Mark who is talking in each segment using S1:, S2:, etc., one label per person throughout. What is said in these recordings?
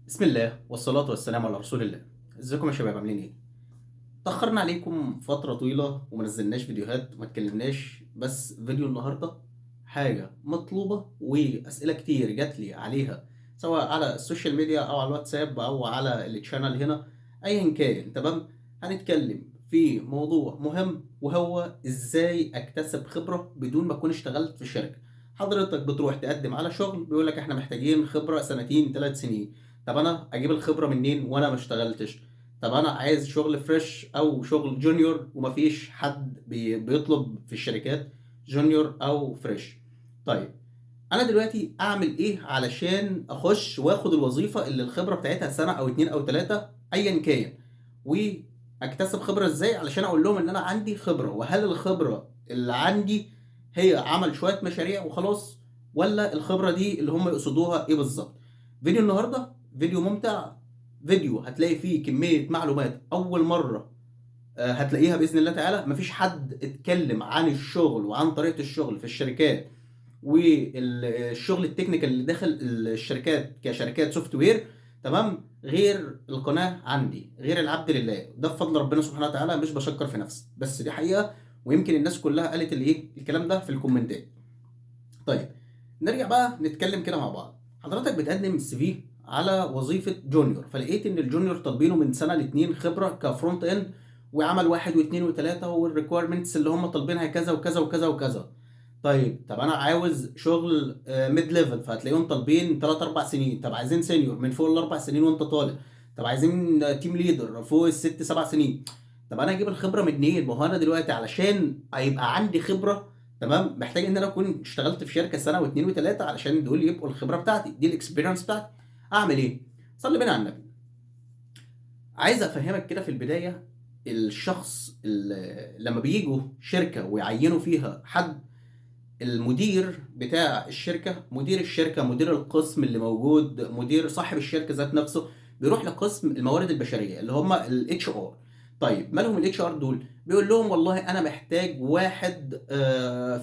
S1: بسم الله والصلاة والسلام على رسول الله. ازيكم يا شباب عاملين ايه؟ اتأخرنا عليكم فترة طويلة وما نزلناش فيديوهات وما اتكلمناش، بس فيديو النهاردة حاجة مطلوبة وأسئلة كتير جات لي عليها، سواء على السوشيال ميديا أو على الواتساب أو على التشانل هنا. أيا كان تمام. هنتكلم في موضوع مهم وهو ازاي اكتسب خبرة بدون ما اكون اشتغلت في الشركة. حضرتك بتروح تقدم على شغل بيقول لك احنا محتاجين خبرة سنتين 3 سنين. طب انا اجيب الخبره منين وانا ما اشتغلتش؟ طب انا عايز شغل فريش او شغل جونيور ومفيش حد بيطلب في الشركات جونيور او فريش. طيب انا دلوقتي اعمل ايه علشان اخش واخد الوظيفه اللي الخبره بتاعتها سنه او 2 او 3 ايا كان؟ واكتسب خبره ازاي علشان اقول لهم ان انا عندي خبره؟ وهل الخبره اللي عندي هي عمل شويه مشاريع وخلاص، ولا الخبره دي اللي هم يقصدوها ايه بالظبط؟ فيديو النهارده فيديو ممتع، فيديو هتلاقي فيه كميه معلومات اول مره هتلاقيها باذن الله تعالى. مفيش حد اتكلم عن الشغل وعن طريقه الشغل في الشركات والشغل التكنيكال اللي داخل الشركات كشركات سوفت وير، تمام، غير القناه عندي، غير العبد لله. ده بفضل ربنا سبحانه وتعالى، مش بشكر في نفسي، بس دي حقيقه. ويمكن الناس كلها قالت الايه الكلام ده في الكومنتات. طيب نرجع بقى نتكلم كده مع بعض. حضرتك بتقدم السي في على وظيفه جونيور، فلقيت ان الجونيور طالبينه من سنه لاتنين خبره كفرونت اند، وعمل واحد واثنين وثلاثه، والريكويرمنتس اللي هم طالبينها كذا وكذا وكذا وكذا. طيب انا عاوز شغل ميد ليفل، فهتلاقيهم طالبين 3 4 سنين. طب عايزين سينيور من فوق ال4 سنين وانت طالب. طب عايزين تيم ليدر فوق الست 7 سنين. طب انا اجيب الخبره منين؟ ما هو انا دلوقتي علشان هيبقى عندي خبره، تمام، محتاج ان انا اكون اشتغلت في شركه سنه واثنين وثلاثه علشان دول يبقوا الخبره بتاعتي، دي الاكسبيرينس بتاعتي. اعمل ايه؟ صلي بينا على النبي. عايز افهمك كده في البدايه. الشخص لما بييجوا شركه ويعينوا فيها حد، المدير بتاع الشركه، مدير الشركه، مدير القسم اللي موجود، مدير صاحب الشركه ذات نفسه، بيروح لقسم الموارد البشريه اللي هم الاتش ار. طيب مالهم الاتش ار دول؟ بيقول لهم والله انا محتاج واحد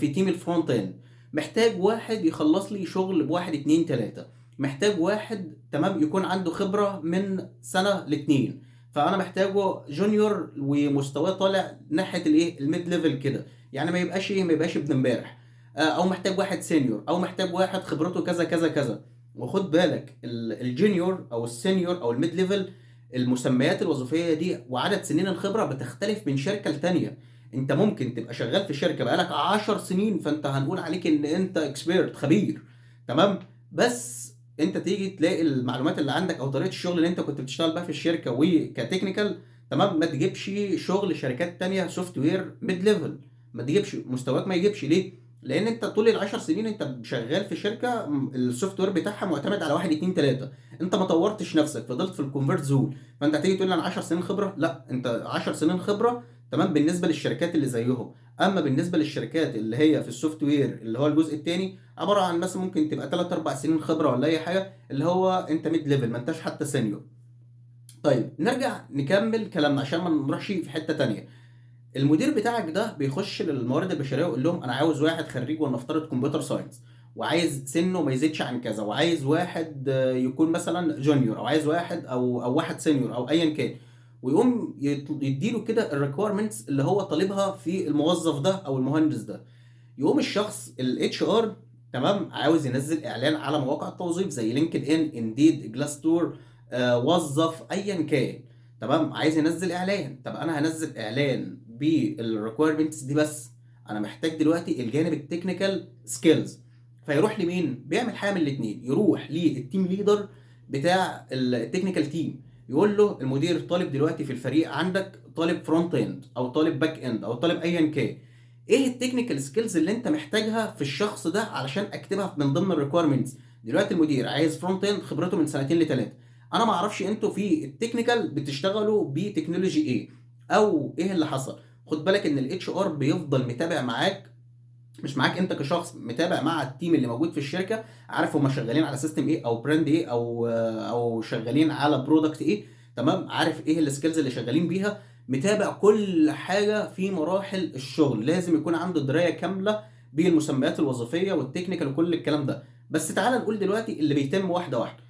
S1: في تيم الفرونت اند، محتاج واحد يخلص لي شغل بواحد اتنين تلاته، محتاج واحد تمام يكون عنده خبره من سنه لاتنين، فانا محتاجه جونيور ومستواه طالع ناحيه الايه الميد ليفل كده، يعني ما يبقاش ابن امبارح. او محتاج واحد سينيور، او محتاج واحد خبرته كذا كذا كذا. وخد بالك الجونيور او السينيور او الميد ليفل، المسميات الوظيفيه دي وعدد سنين الخبره بتختلف من شركه لتانيه. انت ممكن تبقى شغال في شركه بقالك 10 سنين، فانت هنقول عليك ان انت اكسبيرت خبير، تمام، بس انت تيجي تلاقي المعلومات اللي عندك او طريقه الشغل اللي انت كنت بتشتغل بها في الشركه وكتكنيكال، تمام، ما تجيبش شغل شركات تانية سوفت وير ميد ليفل. ما تجيبش مستواك، ما يجيبش ليه؟ لان انت طول ال10 سنين انت شغال في شركه السوفت وير بتاعها معتمد على واحد اتنين تلاته. انت ما طورتش نفسك، فضلت في الكونفرت زون. فانت هتيجي تقول لي انا 10 سنين خبره؟ لا، انت 10 سنين خبره تمام بالنسبه للشركات اللي زيهم. اما بالنسبه للشركات اللي هي في السوفت وير اللي هو الجزء الثاني، عباره عن مثلا ممكن تبقى 3 4 سنين خبره ولا اي حاجه، اللي هو انت ميد ليفل، ما انتش حتى سينيور. طيب نرجع نكمل كلامنا عشان ما نروحش في حته تانيه. المدير بتاعك ده بيخش للموارد البشريه ويقول لهم انا عاوز واحد خريج ولنفترض كمبيوتر ساينس، وعايز سنه ما يزيدش عن كذا، وعايز واحد يكون مثلا جونيور، او عايز واحد او واحد سينيور او ايا كان. ويقوم يديله كده الريكويرمنتس اللي هو طالبها في الموظف ده او المهندس ده. يقوم الشخص الاتش ار، تمام، عاوز ينزل اعلان على مواقع التوظيف زي لينكد ان، انديد، جلاس دور، وظف ايا كان، تمام، عايز ينزل اعلان. طب انا هنزل اعلان بالريكويرمنتس دي بس؟ انا محتاج دلوقتي الجانب التكنيكال سكيلز. فيروح لمين؟ بيعمل حاجه من الاثنين، يروح للتيم ليدر بتاع التكنيكال تيم، يقول له المدير طالب دلوقتي في الفريق عندك طالب فرونت اند او طالب باك اند او طالب ايا كان، ايه التكنيكال سكيلز اللي انت محتاجها في الشخص ده علشان اكتبها من ضمن الريكويرمنتس. دلوقتي المدير عايز فرونت اند خبرته من سنتين لثلاثه. انا ما اعرفش انتوا في التكنيكال بتشتغلوا بتكنولوجي ايه او ايه اللي حصل. خد بالك ان الاتش ار بيفضل متابع معاك، مش معاك انت كشخص، متابع مع التيم اللي موجود في الشركه، عارف هم شغالين على سيستم ايه او براند ايه او شغالين على برودكت ايه، تمام، عارف ايه السكيلز اللي شغالين بيها، متابع كل حاجه في مراحل الشغل. لازم يكون عنده درايه كامله بالمسميات الوظيفيه والتكنيكال وكل الكلام ده. بس تعال نقول دلوقتي اللي بيتم واحده واحده.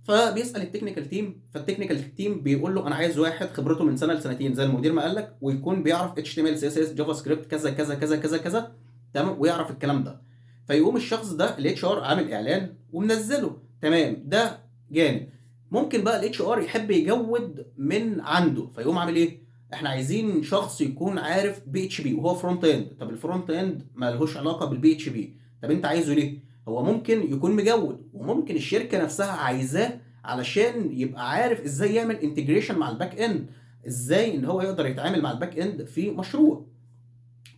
S1: فبيسال التكنيكال تيم، فالتكنيكال تيم بيقول له انا عايز واحد خبرته من سنه لسنتين زي المدير ما قال لك، ويكون بيعرف اتش تي ام ال سي اس اس جافا سكريبت كذا كذا كذا كذا كذا، تمام، ويعرف الكلام ده. فيقوم الشخص ده الاتش ار عامل اعلان ومنزله، تمام، ده جانب. ممكن بقى الاتش ار يحب يجود من عنده، فيقوم عامل ايه؟ احنا عايزين شخص يكون عارف بي اتش بي وهو فرونت اند. طب الفرونت اند ما لهوش علاقه بالبي اتش بي، طب انت عايزه ليه؟ هو ممكن يكون مجود، وممكن الشركه نفسها عايزاه علشان يبقى عارف ازاي يعمل انتجريشن مع الباك اند، ازاي ان هو يقدر يتعامل مع الباك اند في مشروع.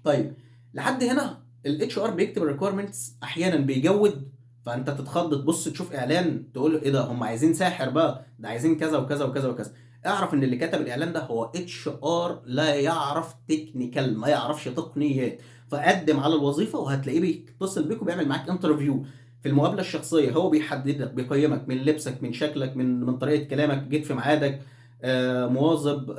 S1: طيب، لحد هنا الاتش ار بيكتب الريكويرمنتس، احيانا بيجود، فانت تتخض تبص تشوف اعلان تقول له ايه ده، هم عايزين ساحر بقى، ده عايزين كذا وكذا وكذا وكذا. اعرف ان اللي كتب الاعلان ده هو اتش ار، لا يعرف تكنيكال، ما يعرفش تقنيات. فقدم على الوظيفه وهتلاقيه بيتصل بيك وبيعمل معاك انترفيو. في المقابله الشخصيه هو بيحددك، بيقيمك من لبسك، من شكلك، من طريقه كلامك، جيت في ميعادك، مواظب،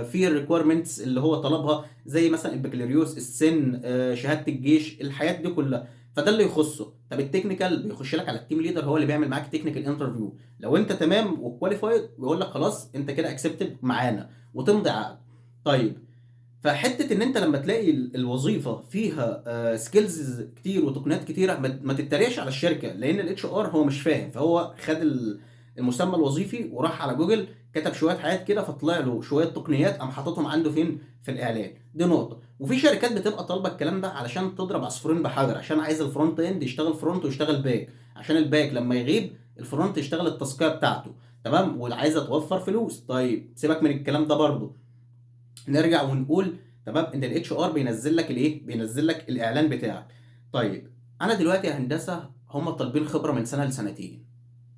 S1: في الريكويرمنتس اللي هو طلبها زي مثلا البكالوريوس، السن، شهاده الجيش، الحاجات دي كلها. فده اللي يخصه. طب التكنيكال بيخش لك على التيم ليدر، هو اللي بيعمل معاك تكنيكال انترفيو. لو انت تمام وكواليفايد بيقول لك خلاص انت كده اكسبتد معانا وتمضي عقد. طيب، فحته ان انت لما تلاقي الوظيفه فيها سكيلز كتير وتقنيات كتيره، ما تتريقش على الشركه، لان الاتش ار هو مش فاهم، فهو خد المسمى الوظيفي وراح على جوجل كتب شويه حاجات كده، فطلع له شويه تقنيات قام حاططهم عنده فين؟ في الاعلان. دي نقطه. وفي شركات بتبقى طالبه الكلام ده علشان تضرب عصفورين بحجر، عشان عايز الفرونت اند يشتغل فرونت ويشتغل باك، عشان الباك لما يغيب الفرونت يشتغل التاسكيه بتاعته، تمام، وعايزه توفر فلوس. طيب سيبك من الكلام ده برضه، نرجع ونقول تمام ان الاتش ار بينزل لك الايه؟ بينزل لك الاعلان بتاعك. طيب، انا دلوقتي يا هندسه هم طالبين خبره من سنه لسنتين،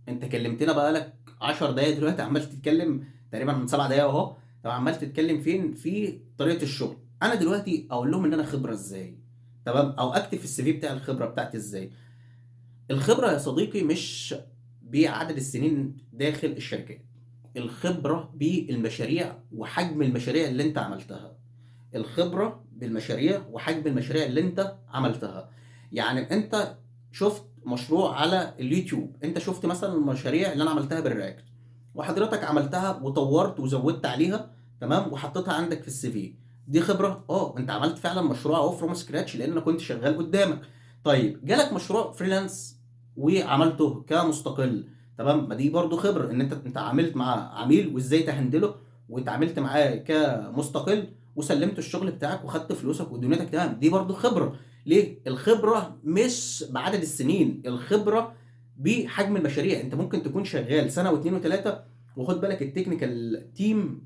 S1: انت كلمتنا بقالك 10 دقايق دلوقتي عمال تتكلم، تقريبا من 7 دقايق اهو، طب عمال تتكلم فين؟ في طريقه الشغل. انا دلوقتي اقول لهم ان انا خبره ازاي؟ تمام، او اكتب في السي في بتاع الخبره بتاعتي ازاي؟ الخبره يا صديقي مش بعدد السنين داخل الشركات، الخبره بالمشاريع وحجم المشاريع اللي انت عملتها، الخبره بالمشاريع وحجم المشاريع اللي انت عملتها. يعني انت شفت مشروع على اليوتيوب، انت شفت مثلا المشاريع اللي انا عملتها بالرياكت، وحضرتك عملتها وطورت وزودت عليها، تمام، وحطيتها عندك في السي في. دي خبره. انت عملت فعلا مشروع اهو فروم سكراتش لان انا كنت شغال قدامك. طيب جالك مشروع فريلانس وعملته كمستقل، تمام، ما دي برضو خبره، ان انت عملت مع عميل وازاي تهندله، واتعاملت معاه كمستقل وسلمت الشغل بتاعك وخدت فلوسك ودنيتك تمام. دي برضو خبره. ليه؟ الخبره مش بعدد السنين، الخبره بحجم المشاريع. انت ممكن تكون شغال سنه واثنين وثلاثه، وخد بالك التكنيكال تيم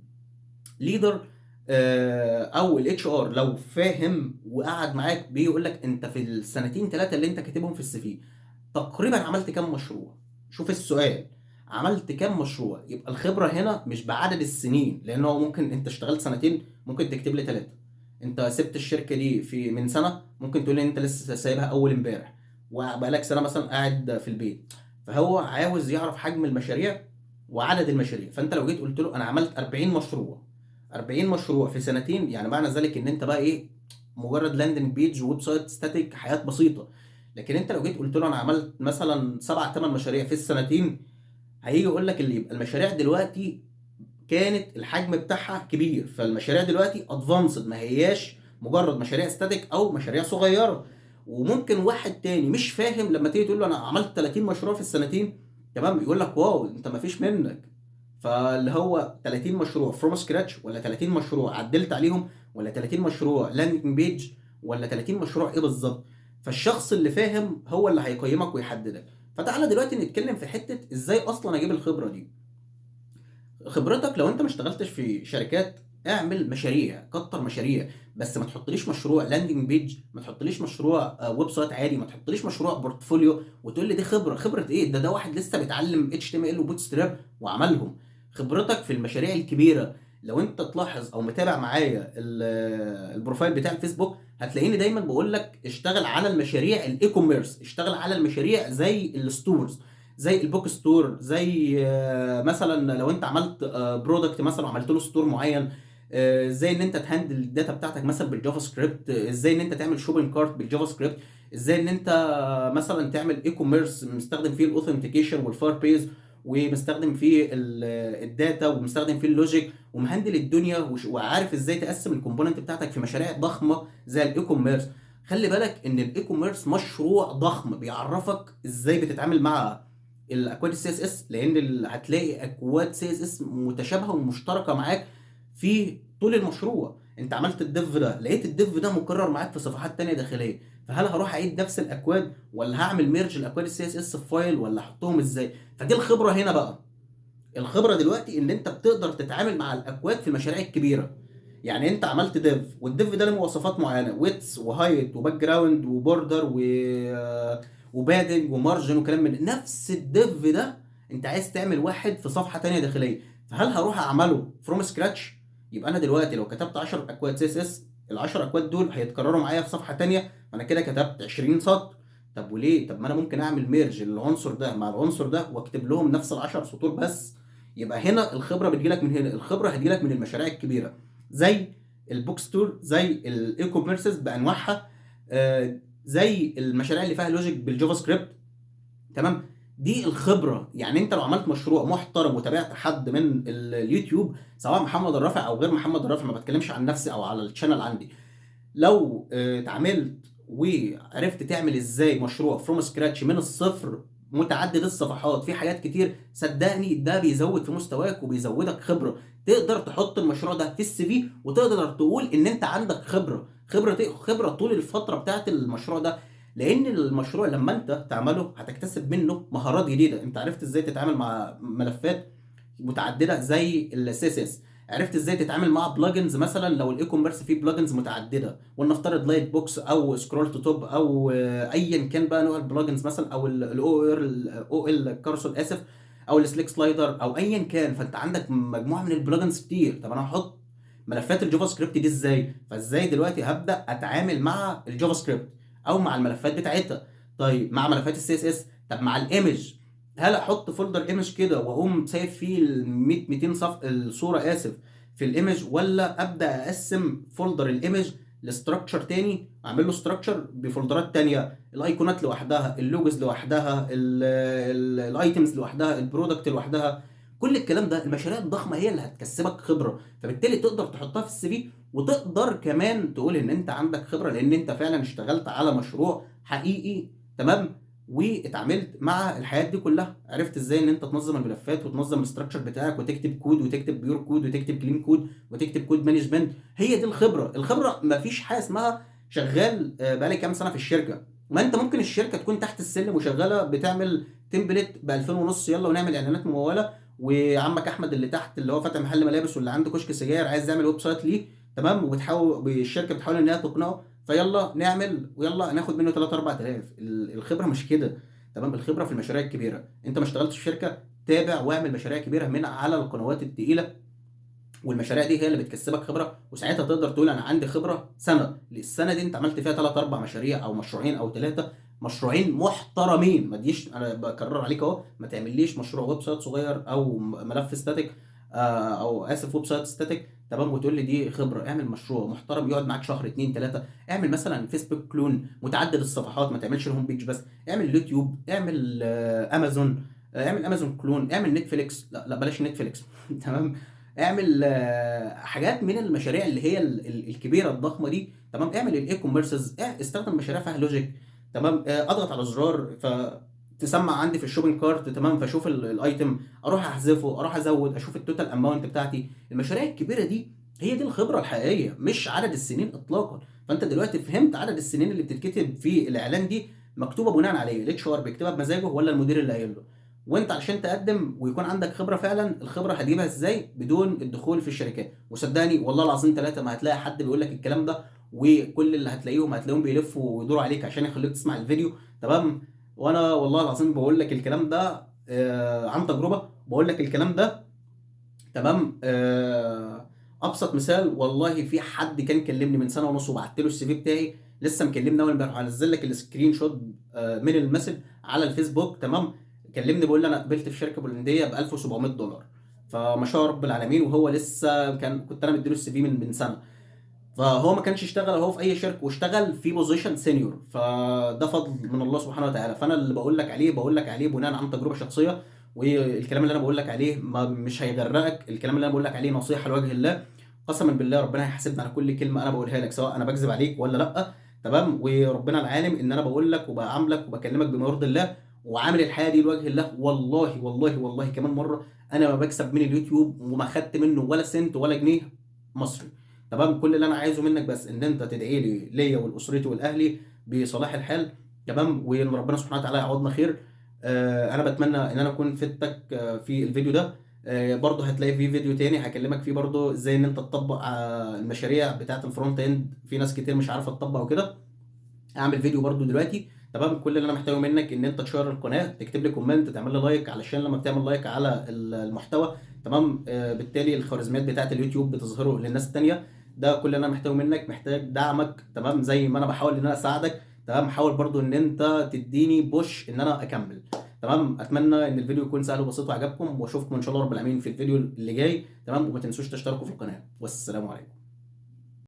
S1: ليدر او الاتش ار لو فاهم وقعد معاك بيقول لك انت في السنتين ثلاثه اللي انت كاتبهم في السي في تقريبا عملت كام مشروع. شوف السؤال، عملت كام مشروع؟ يبقى الخبره هنا مش بعدد السنين، لان هو ممكن انت اشتغلت سنتين ممكن تكتب لي ثلاثه، انت سبت الشركه دي في من سنه ممكن تقول لي انت لسه سايبها اول امبارح، وبقالك سنه مثلا قاعد في البيت. فهو عاوز يعرف حجم المشاريع وعدد المشاريع. فانت لو جيت قلت له انا عملت 40 مشروع، 40 مشروع في سنتين، يعني معنى ذلك ان انت بقى ايه؟ مجرد لاندنج بيج ويب سايت ستاتيك، حاجات بسيطه. لكن انت لو جيت قلت له انا عملت مثلا 7 8 مشاريع في السنتين، هيجي يقول لك اللي يبقى المشاريع دلوقتي كانت الحجم بتاعها كبير، فالمشاريع دلوقتي ادفانسد، ما هياش مجرد مشاريع ستاتيك او مشاريع صغيره. وممكن واحد تاني مش فاهم لما تيجي تقول له انا عملت 30 مشروع في السنتين، تمام، يقول لك واو انت ما فيش منك. فاللي هو 30 مشروع فروم سكراتش، ولا 30 مشروع عدلت عليهم، ولا 30 مشروع لاندنج بيج، ولا 30 مشروع ايه بالظبط؟ فالشخص اللي فاهم هو اللي هيقيمك ويحددك. فتعالى دلوقتي نتكلم في حته ازاي اصلا اجيب الخبره دي. خبرتك لو انت ما اشتغلتش في شركات، اعمل مشاريع، كتر مشاريع، بس ما تحطليش مشروع لاندنج بيج، ما تحطليش مشروع ويب سايت عادي، ما تحطليش مشروع بورتفوليو وتقول لي دي خبره. خبره ايه؟ ده واحد لسه بيتعلم اتش تي ام ال وبوت ستراب وعملهم. خبرتك في المشاريع الكبيره. لو انت تلاحظ او متابع معايا البروفايل بتاع الفيسبوك، هتلاقيني دايما بقول لك اشتغل على المشاريع الاي كوميرس، اشتغل على المشاريع زي الستورز، زي البوك ستور، زي مثلا لو انت عملت برودكت مثلا وعملت له ستور معين، ازاي ان انت تهندل الداتا بتاعتك مثلا بالجافا سكريبت، ازاي ان انت تعمل شوبنج كارت بالجافا سكريبت، ازاي ان انت مثلا تعمل اي كوميرس مستخدم فيه الاوثنتيكيشن والفاير بيز ومستخدم فيه الداتا ومستخدم فيه اللوجيك ومهندل الدنيا وعارف ازاي تقسم الكومبوننت بتاعتك في مشاريع ضخمه زي الاي كوميرس. خلي بالك ان الاي كوميرس مشروع ضخم بيعرفك ازاي بتتعامل مع الاكواد السي اس اس، لان هتلاقي اكواد سي اس اس متشابهه ومشتركه معاك في طول المشروع. انت عملت الديف ده، لقيت الديف ده مكرر معاك في صفحات تانية داخليه، فهل هروح اعيد نفس الاكواد ولا هعمل ميرج الاكواد السي اس اس في فايل ولا احطهم ازاي؟ فدي الخبره هنا بقى. الخبره دلوقتي ان انت بتقدر تتعامل مع الاكواد في المشاريع الكبيره. يعني انت عملت ديف، والديف ده له مواصفات معينه، ويتس وهايت وباك جراوند وبوردر وبادنج ومارجن وكلام من نفس الديف ده. انت عايز تعمل واحد في صفحه تانية داخليه، فهل هروح اعمله فروم سكراتش؟ يبقى انا دلوقتي لو كتبت 10 اكواد سي اس اس، ال 10 اكواد دول هيتكرروا معايا في صفحه تانية، فانا كده كتبت 20 سطر. طب وليه؟ طب ما انا ممكن اعمل ميرج العنصر ده مع العنصر ده واكتب لهم نفس ال 10 سطور بس. يبقى هنا الخبره بتجيلك من هنا، الخبره هتجيلك من المشاريع الكبيره زي البوك ستور، زي الاي كوميرسز بانواعها، زي المشاريع اللي فيها لوجيك بالجافا سكريبت. تمام. دي الخبره. يعني انت لو عملت مشروع محترم وتابعت حد من اليوتيوب، سواء محمد الرافع او غير محمد الرافع، ما بتكلمش عن نفسي او على الشانل عندي، لو اتعاملت وعرفت تعمل ازاي مشروع فروم سكراتش من الصفر متعدد الصفحات في حاجات كتير، صدقني ده بيزود في مستواك وبيزودك خبره. تقدر تحط المشروع ده في السي في وتقدر تقول ان انت عندك خبره طول الفتره بتاعت المشروع ده. لان المشروع لما انت تعمله هتكتسب منه مهارات جديده. انت عرفت ازاي تتعامل مع ملفات متعدده زي السي اس اس، عرفت ازاي تتعامل مع بلجنز. مثلا لو الاي كوميرس فيه بلجنز متعدده، ولنفترض لايت بوكس او سكرول تو توب او ايا كان بقى نوع البلجنز، مثلا او الاو ال كارسول اسف، او السليك سلايدر او ايا كان، فانت عندك مجموعه من البلجنز كتير. طب انا هحط ملفات الجافا سكريبت دي ازاي؟ فازاي دلوقتي هبدا اتعامل مع الجافا سكريبت او مع الملفات بتاعتها؟ طيب مع ملفات السي اس اس، طب مع الايمج، هل احط فولدر ايمج كده واقوم سايب فيه ال 100 200 الصوره اسف في الايمج، ولا ابدا اقسم فولدر الايمج لستراكشر تاني، اعمل له ستراكشر بفولدرات تانية، الايقونات لوحدها، اللوجوز لوحدها، الايتمز لوحدها، البرودكت لوحدها؟ كل الكلام ده المشاريع الضخمه هي اللي هتكسبك خبره، فبالتالي تقدر تحطها في السي في، وتقدر كمان تقول ان انت عندك خبره لان انت فعلا اشتغلت على مشروع حقيقي. تمام. واتعاملت مع الحاجات دي كلها، عرفت ازاي ان انت تنظم الملفات وتنظم الاستراكشر بتاعك وتكتب كود وتكتب بيور كود وتكتب كلين كود وتكتب كود مانجمنت. هي دي الخبره مفيش حاجه اسمها شغال بقالي كام سنه في الشركه. ما انت ممكن الشركه تكون تحت السلم وشغاله بتعمل تمبلت ب 2000 ونص، يلا ونعمل اعلانات مموله، وعمك احمد اللي تحت اللي هو فاتح محل ملابس واللي عنده كشك سجاير عايز يعمل ويب سايت ليه. تمام. وبتحاول الشركه بتحاول ان هي تقنعه، فيلا نعمل ويلا ناخد منه 3 4000. الخبره مش كده. تمام. الخبره في المشاريع الكبيره. انت ما اشتغلتش في شركه، تابع واعمل مشاريع كبيره من على القنوات التقيله، والمشاريع دي هي اللي بتكسبك خبره، وساعتها تقدر تقول انا عندي خبره سنه. السنه دي انت عملت فيها 3 4 مشاريع او مشروعين او 3 مشروعين محترمين. ما تجيش، انا بكرر عليك اهو، ما تعمليش مشروع ويب سايت صغير او ملف ستاتيك او اسف ويب سايت ستاتيك تمام وتقول لي دي خبره. اعمل مشروع محترم يقعد معاك شهر 2 3. اعمل مثلا فيسبوك كلون متعدد الصفحات، ما تعملش الهوم بيج بس، اعمل يوتيوب، اعمل امازون، اعمل امازون كلون، اعمل نتفليكس، لا لا بلاش نتفليكس تمام. اعمل حاجات من المشاريع اللي هي الكبيره الضخمه دي. تمام. اعمل الاي كوميرسز، استخدم مشاريع فيها لوجيك. تمام. اضغط على زرار فتسمع عندي في الشوبينج كارت. تمام. فاشوف الايتم، اروح احذفه، اروح ازود، اشوف التوتال اماونت بتاعتي. المشاريع الكبيره دي هي دي الخبره الحقيقيه، مش عدد السنين اطلاقا. فانت دلوقتي فهمت عدد السنين اللي بتتكتب في الاعلان دي مكتوبه بناء على ايه؟ الاتش ار بيكتبها بمزاجه ولا المدير اللي قايل له؟ وانت علشان تقدم ويكون عندك خبره فعلا، الخبره هتجيبها ازاي بدون الدخول في الشركات؟ وصدقني والله العظيم 3 ما هتلاقي حد بيقول لك الكلام ده، وكل اللي هتلاقيهم بيلفوا ويدوروا عليك عشان يخليك تسمع الفيديو. تمام. وانا والله العظيم بقول لك الكلام ده عن تجربه، بقول لك الكلام ده. تمام. ابسط مثال، والله في حد كان كلمني من سنه ونص وبعت له السي في بتاعي، لسه مكلمني اول امبارح، هنزل لك السكرين شوت من المسج على الفيسبوك. تمام. كلمني بيقول لي انا قبلت في شركه بولنديه ب 1700 دولار. فما شاء رب العالمين. وهو لسه كنت انا مديله السي في من سنه. فهو ما كانش اشتغل اهو في اي شركه، واشتغل في بوزيشن سينيور، فده فضل من الله سبحانه وتعالى. فانا اللي بقول لك عليه بناء عن تجربه شخصيه، والكلام اللي انا بقول لك عليه ما مش هيغرقك، الكلام اللي انا بقول لك عليه نصيحه لوجه الله. قسما بالله ربنا هيحاسبني على كل كلمه انا بقولها لك، سواء انا بكذب عليك ولا لا. تمام، وربنا العالم ان انا بقول لك وبعاملك وبكلمك بما يرضي الله، وعامل الحياه دي لوجه الله. والله والله والله كمان مره، انا ما بكسب من اليوتيوب وما خدت منه ولا سنت ولا جنيه مصري. تمام، كل اللي انا عايزه منك بس ان انت تدعي لي ليا ولاسرتي ولاهلي بصلاح الحال. تمام، وان ربنا سبحانه وتعالى يعوضنا خير. انا بتمنى ان انا اكون فدتك في الفيديو ده. برضه هتلاقي في فيديو تاني هكلمك فيه برضه ازاي ان انت تطبق المشاريع بتاعه الفرونت اند، في ناس كتير مش عارفه تطبق وكده. اعمل فيديو برضو دلوقتي. تمام، كل اللي انا محتاجه منك ان انت تشير القناه، تكتب لي كومنت، تعمل لي لايك، علشان لما بتعمل لايك على المحتوى، تمام، بالتالي الخوارزميات بتاعه اليوتيوب بتظهره للناس التانيه. ده كل اللي انا محتاجه منك، محتاج دعمك. تمام، زي ما انا بحاول ان انا اساعدك. تمام، حاول برضو ان انت تديني بوش ان انا اكمل. تمام، اتمنى ان الفيديو يكون سهل وبسيط وعجبكم، واشوفكم ان شاء الله رب العالمين في الفيديو اللي جاي. تمام، وما تنسوش تشتركوا في القناه، والسلام عليكم.